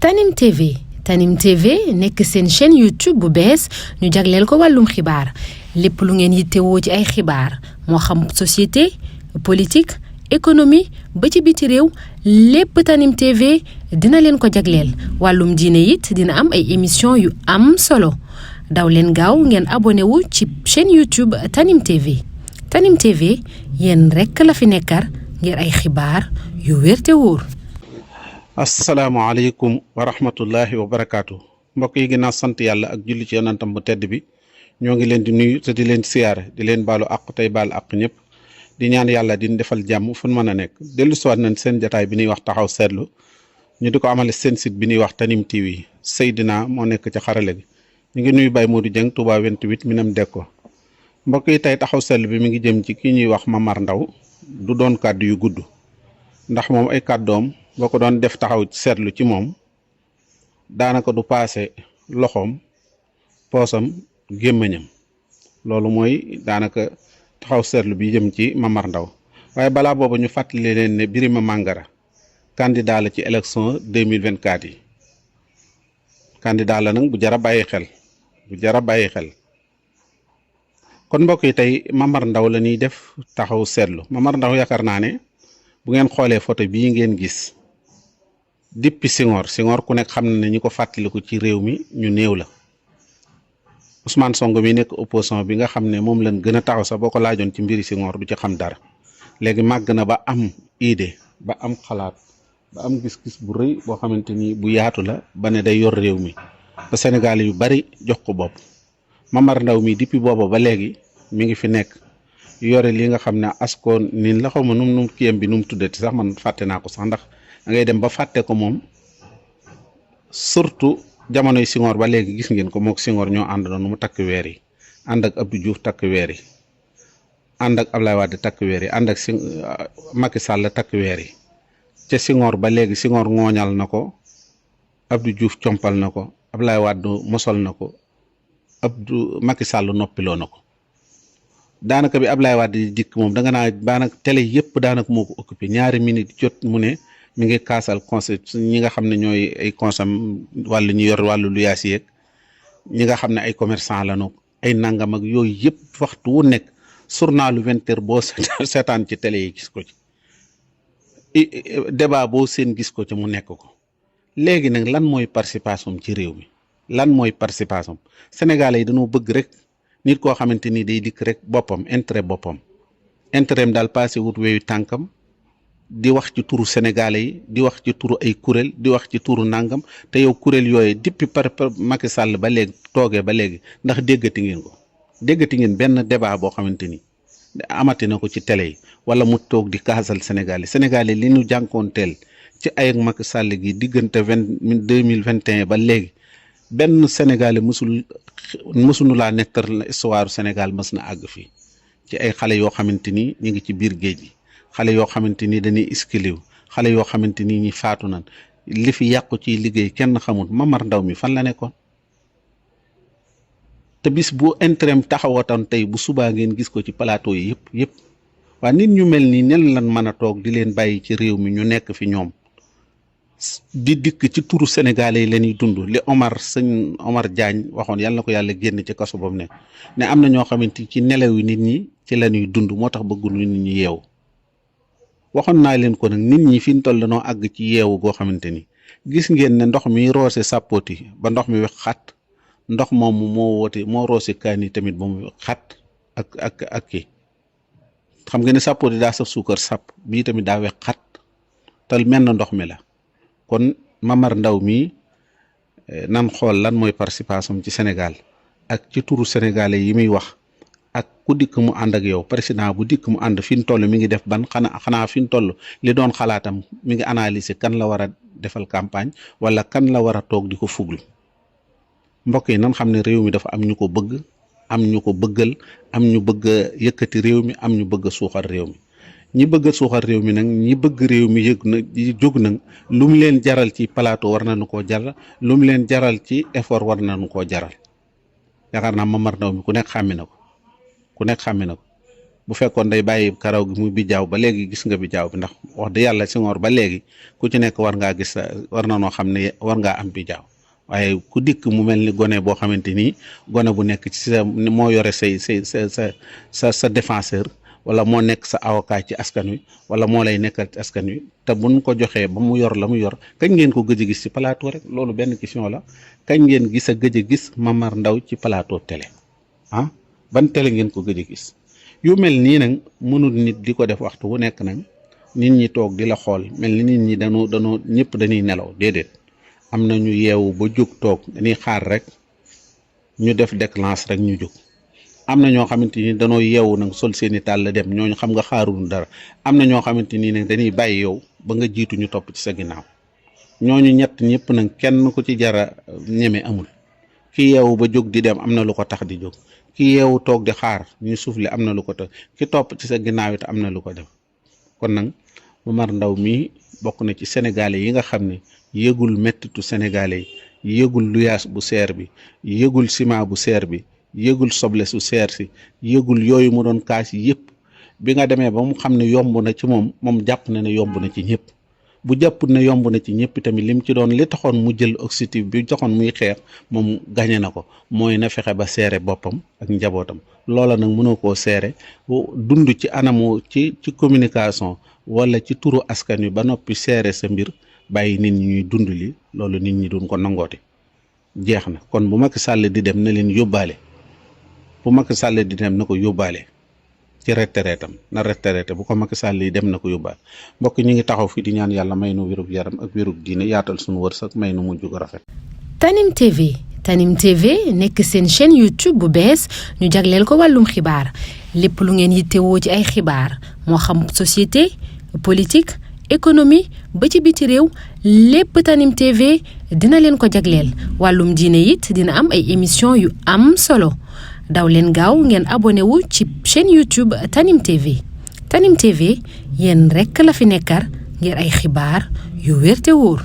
Tanim TV Tanim TV nekk seen chaîne YouTube bu bees ñu jagleel ko wàllum xibaar lépp lu ngeen yittewoo ci ay xibaar moo xam société politique économie ba ci biti réew lépp Tanim TV dina leen ko jagleel wàllum diine it dina am ay émission yu am solo daw leen gaaw ngeen abonné wu ci chaîne YouTube Tanim TV Tanim TV yéen rekk la fi nekkar ngir ay xibaar yu wér te wóor. asalaamaaleykum wa rahmatullahi wa barakaatu mbokk yi ginnaaw sant yàlla ak julli ci yonantam bu tedd bi ñoo ngi leen di nuyu te di leen siyaare di leen baalu àq tey baal àq ñëpp di ñaan yàlla di defal jàmm fu mën a nekk dellu siwaat nañ seen jataay bi ñuy wax taxaw seetlu ñu di ko amale seen site bi ñuy wax Tanim TV Seydina moo nekk ci xarale gi ñu ngi nuyu Baye Modou Dieng Touba 28 Minam Dekko mbokk yi tey taxaw seetlu bi mi ngi jëm ci ki ñuy wax Mamar Ndaw du doon kàddu yu gudd ndax moom ay kàddoom boo ko doon def taxaw seetlu ci moom daanaka du paase loxoom poosam gémmiñam loolu mooy daanaka taxaw seetlu bi jëm ci Mamar Ndaw waaye balaa boobu ñu fàttali leen ne Birima Mangara candidat la ci élection 2024 yi candidat la nag bu jar a bàyyi xel kon mbokk yi tey Mamar Ndaw la ñuy def taxaw seetlu Mamar Ndaw yaakaar naa ne bu ngeen xoolee photo bii ngeen gis depuis Senghor ku nekk xam na ne ñi ko fàttaliku ci réew mi ñu néew la Ousmane Sonko mi nekk opposition bi nga xam ne moom lañ gën a taxaw sax boo ko laajoon ci mbiri Senghor du ci xam dara léegi màgg na ba am idée ba am xalaat ba am gis-gis bu rëy boo xamante ni bu yaatu la ba ne day yor réew mi ba Sénégal yu bari jox ko bopp Mamar Ndaw mi depuis booba ba léegi mi ngi fi nekk yore li nga xam ne askoon nin la xaw ma num kiyam bi nu mu tuddati sax man fàtte naa ko sax ndax da ngay dem ba fàtte ko moom surtout jamonoy Senghor ba léegi gis ngeen ko mook Senghor ñoo ànd doon mu takk weer yi ànd ak Abdou Diouf takk weer yi ànd ak Ablaye Wade takk weer yi ànd ak Macky Sall takk weer yi ca Senghor ba léegi Senghor ngooñal na ko Abdou Diouf compal na ko Ablaye Wade mosol na ko Macky Sall noppiloo na ko daanaka bi Ablaye Wade di dikk moom da nga naa daanaka télé yëpp daanaka moo ko occupé ñaari minute jot mu ne mi ngi kaasal conseil ñi nga xam ne ñooy ay consam wàllu ñu yor wàllu luyaas yeeg ñi nga xam ne ay commerçant la no ay nangam ak yooyu yëpp waxtu wu nekk journalu 20 heures boo seetaan ci télé yi gis ko ci débat boo seen gis ko ci mu nekk ko léegi nag lan mooy participation ci réew mi lan mooy participation sénégalais yi dañoo bëgg rek nit koo xamante ni day dikk rek boppam intérêt am daal passé wut weyu tànkam di wax ci turu sénégalais yi di wax ci turu ay kuréel di wax ci turu nangam te yow kuréel yooyu depuis par Macky Sall ba léegi toogee ba léegi ndax déggati ngeen benn débat boo xamante ni amati na ko ci télé yi wala mu toog di kaasal sénégalais li ñu jànkoonteel ci ay ak Macky Sall gi diggante 2021 ba léegi benn sénégalais mësuñu laa nettar la histoire Sénégal mës na àgg fii ci ay xale yoo xamante ni ñu ngi ci biir géej gi xale yoo xamante ni dañuy iskiliw xale yoo xamante ni ñi faatu nan li fi yàqu ci liggéey kenn xamul Mamar Ndaw mi fan la nekkoon te bis bu intérêt taxawatoon tey bu subaa ngeen gis ko ci plateau yi yëpp waa nit ñu mel nii nen lan mën a toog di leen bàyyi ci réew mi ñu nekk fi ñoom di dikk ci turu sénégalais yi la ñuy dund li sëñ Omar Diagne waxoon yàlla na ko yàlla génn ci kaso boobu ne am na ñoo xamante ci nelaw yi nit ñi ci la ñuy dund moo tax bëggul nit ñi yeewu waxoon naa leen ko nag nit ñi fi ñu toll dañoo àgg ci yeewu goo xamante ni gis ngeen ne ndox mi roose sàppooti ba ndox mi wex xat ndox moomu moo roose kaani tamit ba mu xat ak kii xam nga ne sàppooti daa saf suukar sàpp bii tamit daa wex xat te mel na ndox mi la kon Mamar Ndaw mi nan xool lan mooy participation ci Sénégal ak ci turu sénégalais yi muy wax ak ku dikk mu ànd ak yow président bu dikk mu ànd fi mu toll mi ngi def ban xanaa fi mu toll li doon xalaatam mi ngi analyser kan la war a defal campagne wala kan la war a toog di ko fuglu mbokk yi nan xam ne réew mi dafa am ñu ko bëgg am ñu ko bëggal am ñu bëgg a yëkkati réew mi am ñu bëgg a suuxal réew mi ñi bëgg a suuxal réew mi nag ñi bëgg réew mi yëg na jóg nag lu mu leen jaral ci plateau war nañu koo jaral lu mu leen jaral ci effort war nañu koo jaral yaakaar naa Mamar Ndaw mi ku nekk xàmmi na ko bu fekkoon day bàyyi karaw gi muy bijaaw ba léegi gis nga bijaaw bi ndax wax dëgg yàlla Senghor ba léegi ku ci nekk war ngaa gis war na noo xam ne war ngaa am bijaaw waaye ku dikk mu mel ni gone boo xamante ni gone bu nekk ci sa moo yore sa défenseur wala moo nekk sa avocat ci askan wi wala moo lay nekkal ci askan wi te buñ ko joxee ba mu yor la mu yor kañ ngeen ko gëj a gis ci plateau rek loolu benn question la kañ ngeen gis a gis Mamar Ndao ci plateau télé ban télé ngeen ko gëj a gis yu mel nii nag mënul nit di ko def waxtu wu nekk nag nit ñi toog di la xool mel ni nit ñi danoo ñëpp dañuy nelaw déedéet am na ñu yeewu ba jóg toog dañuy xaar rek ñu def déclenche rek ñu jóg am na ñoo xamante ni danoo yeewu nag sol seeni tàll dem ñooñu xam nga xaaruñu dara am na ñoo xamante ni nag dañuy bàyyi yow ba nga jiitu ñu topp ci sa ginnaaw ñooñu ñett ñëpp nag kenn ku ci jara ñeme amul ki yeewu ba jóg di dem am na lu ko tax di jóg ki yeewu toog di xaar ñu soufflé am na lu ko tax ki topp ci sa ginnaaw it am na lu ko def kon nag Mamar Ndao mii bokk na ci sénégalais yi nga xam ne yëgul mettitu sénégalais yi yëgul luyaas bu seer bi yëgul ciment bu seer bi yëgul soble su seer si yëgul yooyu mu doon kaas yëpp bi nga demee ba mu xam ne yomb na ci moom jàpp na ne yomb na ci ñëpp bu jàpp ne yomb na ci ñëpp tamit lim ci doon li taxoon mu jël objectif bi taxoon muy xeex moom gañe na ko mooy na fexe ba seere boppam ak njabootam loola nag mënoo koo seere dund ci anamu ci communication wala ci turu askan wi ba noppi seere sa mbir bàyyi nit ñi ñuy dund li loolu nit ñi duñ ko nangooti jeex na kon bu Macky Sall di dem na leen yóbbaale bu Macky Sall di dem na ko yóbbaale ci retraitam na retraité bu ko Macky Sall yi dem na ko yóbbaale mbokk ñi ngi taxaw fi di ñaan yàlla may nu wérub yaram ak wérub diine yaatal suñu wërsëg may nu mujj gu rafet. Tanim TV nekk seen chaîne YouTube bu bees ñu jagleel ko wàllum xibaar lépp lu ngeen yittewoo ci ay xibaar moo xam société politique économie ba ci biti réew lépp Tanim TV dina leen ko jagleel wàllum diine it dina am ay émission yu am solo daw leen gaaw ngeen abonné wu ci chaîne YouTube Tanim TV yéen rekk la fi nekkar ngir ay xibaar yu wér te wóor